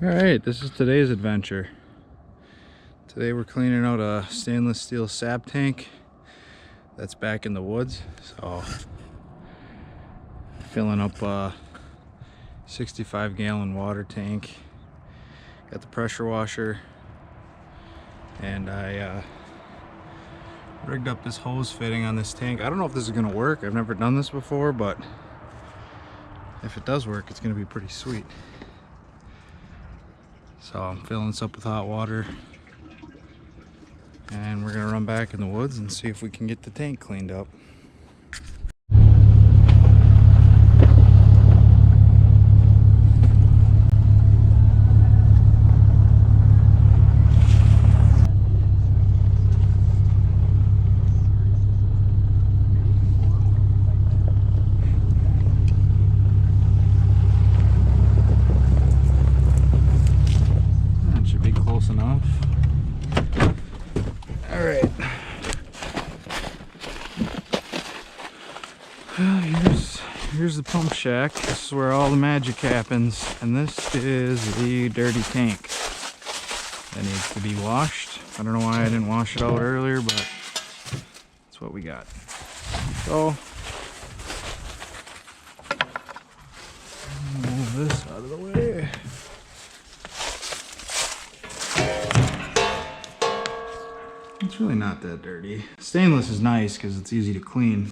Alright, this is today's adventure. Today we're cleaning out a stainless steel sap tank that's back in the woods. So, filling up a 65-gallon water tank. Got the pressure washer, and I rigged up this hose fitting on this tank. I don't know if this is gonna work. I've never done this before, but if it does work, it's gonna be pretty sweet. So I'm filling this up with hot water, and we're gonna run back in the woods and see if we can get the tank cleaned up. Close enough. All right. Well, here's the pump shack. This is where all the magic happens, and this is the dirty tank that needs to be washed. I don't know why I didn't wash it out earlier, but that's what we got. So move this out of the way. It's really not that dirty. Stainless is nice because it's easy to clean.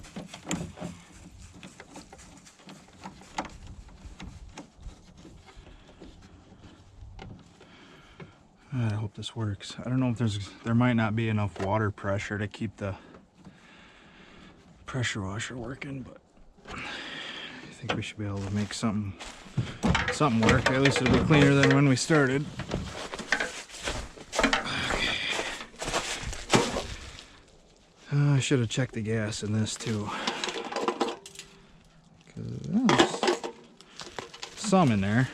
I hope this works. I don't know if there might not be enough water pressure to keep the pressure washer working, but I think we should be able to make something work. At least it'll be cleaner than when we started. I should have checked the gas in this too. There's some in there.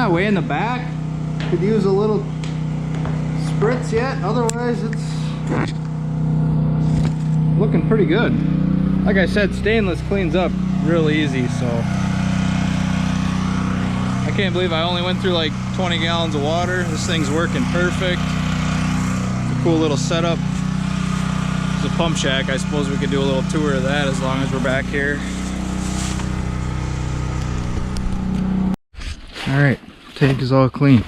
Way in the back, could use a little spritz yet, otherwise it's looking pretty good. Like I said, stainless cleans up real easy, so I can't believe I only went through like 20 gallons of water. This thing's working perfect. It's a cool little setup. It's a pump shack. I suppose we could do a little tour of that as long as we're back here. All right. Tank is all clean.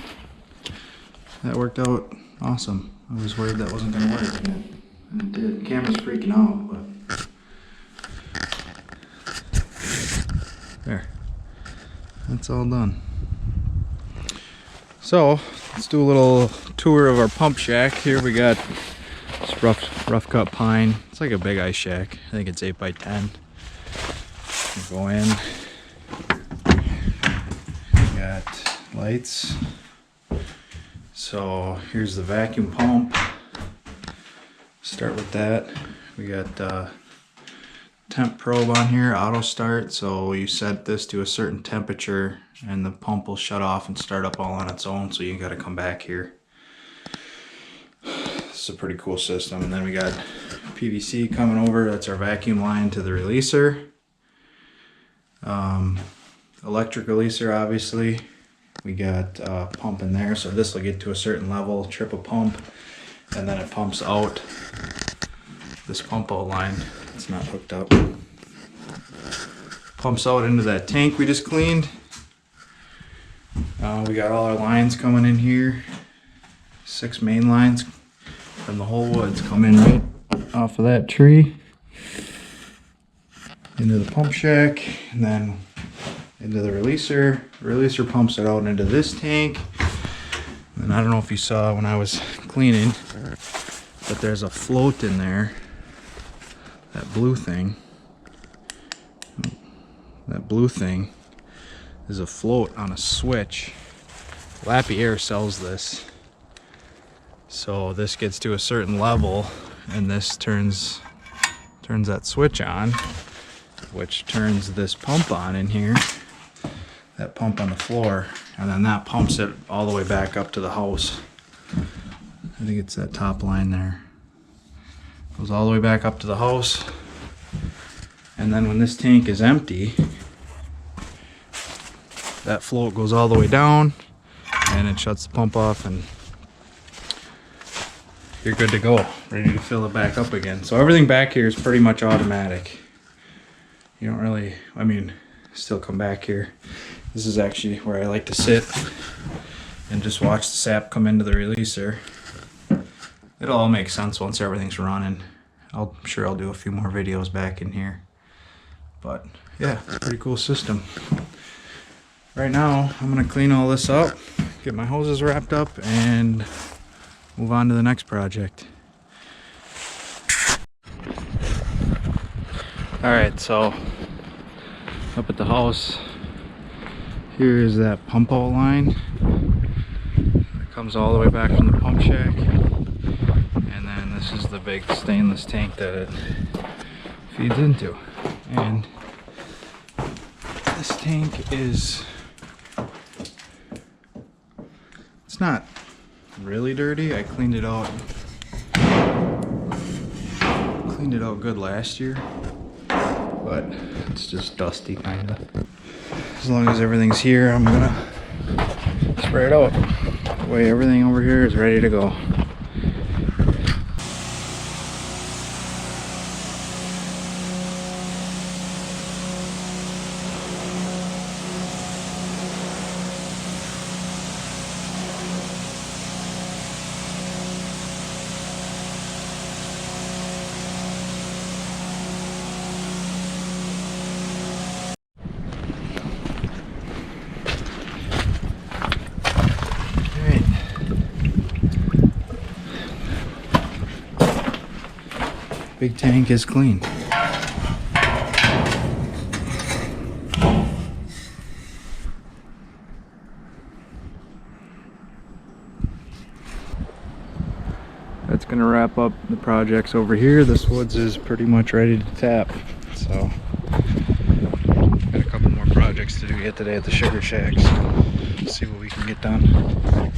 That worked out awesome. I was worried that wasn't going to work. And it did. The camera's freaking out, but there. That's all done. So let's do a little tour of our pump shack. Here we got this rough cut pine. It's like a big ice shack. I think it's 8 by 10. We go in. We got lights. So here's the vacuum pump. Start with that. We got temp probe on here, auto start. So you set this to a certain temperature and the pump will shut off and start up all on its own, so you gotta come back here. It's a pretty cool system. And then we got PVC coming over. That's our vacuum line to the releaser. Electric releaser, obviously. We got a pump in there, so this will get to a certain level, trip a pump, and then it pumps out this pump out line. It's not hooked up. Pumps out into that tank we just cleaned. We got all our lines coming in here. 6 main lines from the whole woods come in right off of that tree into the pump shack, and then into the releaser. The releaser pumps it out into this tank. And I don't know if you saw when I was cleaning, but there's a float in there. That blue thing. That blue thing is a float on a switch. Lappy Air sells this. So this gets to a certain level and this turns that switch on, which turns this pump on in here. That pump on the floor, and then that pumps it all the way back up to the house. I think it's that top line there. Goes all the way back up to the house. And then when this tank is empty, that float goes all the way down and it shuts the pump off and you're good to go, ready to fill it back up again. So everything back here is pretty much automatic. You don't really, I mean, still come back here. This is actually where I like to sit and just watch the sap come into the releaser. It'll all make sense once everything's running. I'm sure I'll do a few more videos back in here. But yeah, it's a pretty cool system. Right now, I'm gonna clean all this up, get my hoses wrapped up, and move on to the next project. Alright, so up at the house, here is that pump out line. It comes all the way back from the pump shack. And then this is the big stainless tank that it feeds into. And this tank is, it's not really dirty. I cleaned it out good last year, but it's just dusty kinda. As long as everything's here, I'm gonna spray it out. That way everything over here is ready to go. Big tank is clean. That's gonna wrap up the projects over here. This woods is pretty much ready to tap. So got a couple more projects to do yet today at the sugar shacks. See what we can get done.